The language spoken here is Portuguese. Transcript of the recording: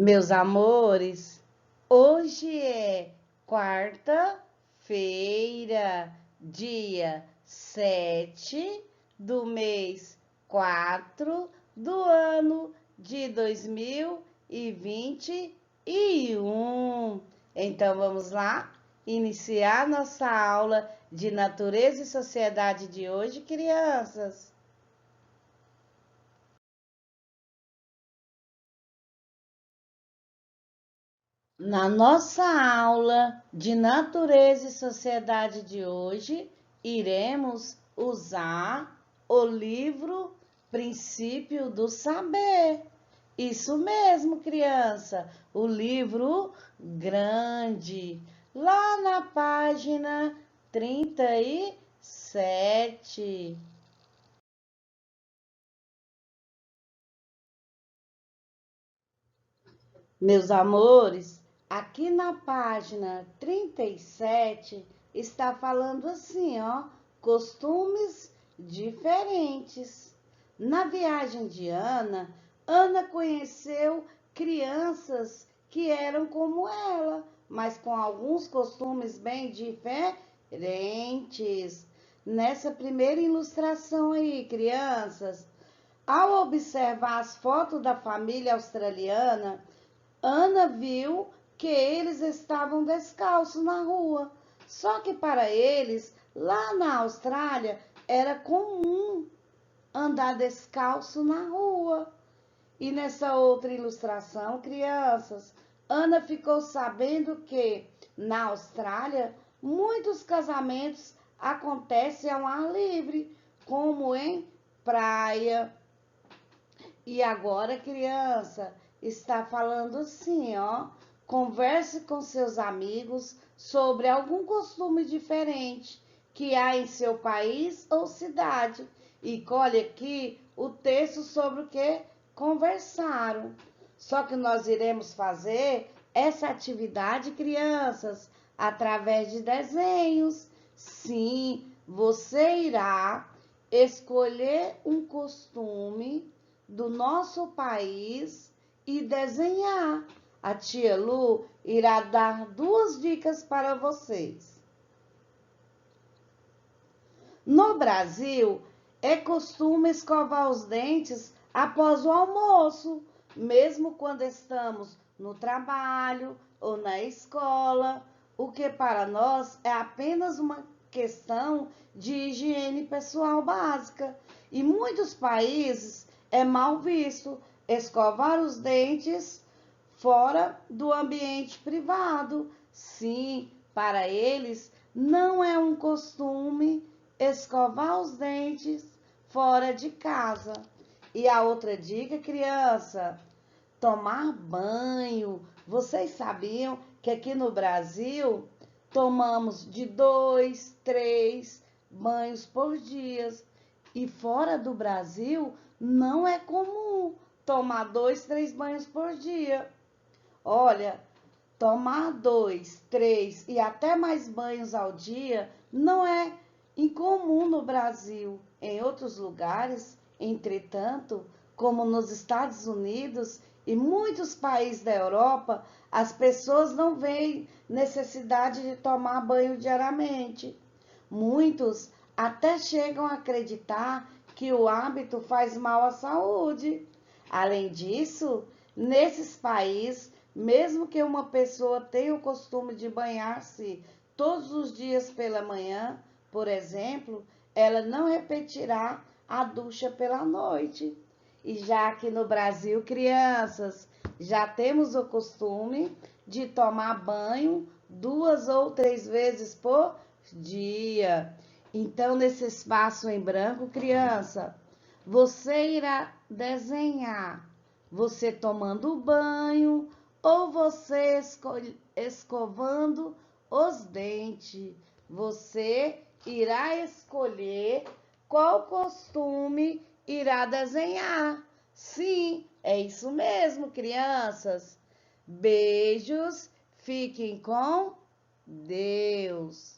Meus amores, hoje é quarta-feira, dia 7 do mês 4 do ano de 2021. Então vamos lá iniciar nossa aula de natureza e sociedade de hoje, crianças. Na nossa aula de natureza e sociedade de hoje, iremos usar o livro Princípio do Saber. Isso mesmo, criança, o livro grande, lá na página 37. Meus amores, aqui na página 37 está falando assim, ó, costumes diferentes. Na viagem de Ana, Ana conheceu crianças que eram como ela, mas com alguns costumes bem diferentes. Nessa primeira ilustração aí, crianças, ao observar as fotos da família australiana, Ana viu que eles estavam descalços na rua. Só que para eles, lá na Austrália, era comum andar descalço na rua. E nessa outra ilustração, crianças, Ana ficou sabendo que na Austrália muitos casamentos acontecem ao ar livre, como em praia. E agora, criança, está falando assim, ó. Converse com seus amigos sobre algum costume diferente que há em seu país ou cidade. E colhe aqui o texto sobre o que conversaram. Só que nós iremos fazer essa atividade, crianças, através de desenhos. Sim, você irá escolher um costume do nosso país e desenhar. A tia Lu irá dar duas dicas para vocês. No Brasil, é costume escovar os dentes após o almoço, mesmo quando estamos no trabalho ou na escola, o que para nós é apenas uma questão de higiene pessoal básica. Em muitos países é mal visto escovar os dentes fora do ambiente privado. Sim, para eles não é um costume escovar os dentes fora de casa. E a outra dica, criança, tomar banho. Vocês sabiam que aqui no Brasil tomamos de 2, 3 banhos por dia. E fora do Brasil não é comum tomar 2, 3 banhos por dia. Olha, tomar 2, 3 e até mais banhos ao dia não é incomum no Brasil. Em outros lugares, entretanto, como nos Estados Unidos e muitos países da Europa, as pessoas não veem necessidade de tomar banho diariamente. Muitos até chegam a acreditar que o hábito faz mal à saúde. Além disso, nesses países, mesmo que uma pessoa tenha o costume de banhar-se todos os dias pela manhã, por exemplo, ela não repetirá a ducha pela noite. E já aqui no Brasil, crianças, já temos o costume de tomar banho 2 ou 3 vezes por dia. Então, nesse espaço em branco, criança, você irá desenhar você tomando banho ou você escovando os dentes. Você irá escolher qual costume irá desenhar. Sim, é isso mesmo, crianças. Beijos, fiquem com Deus.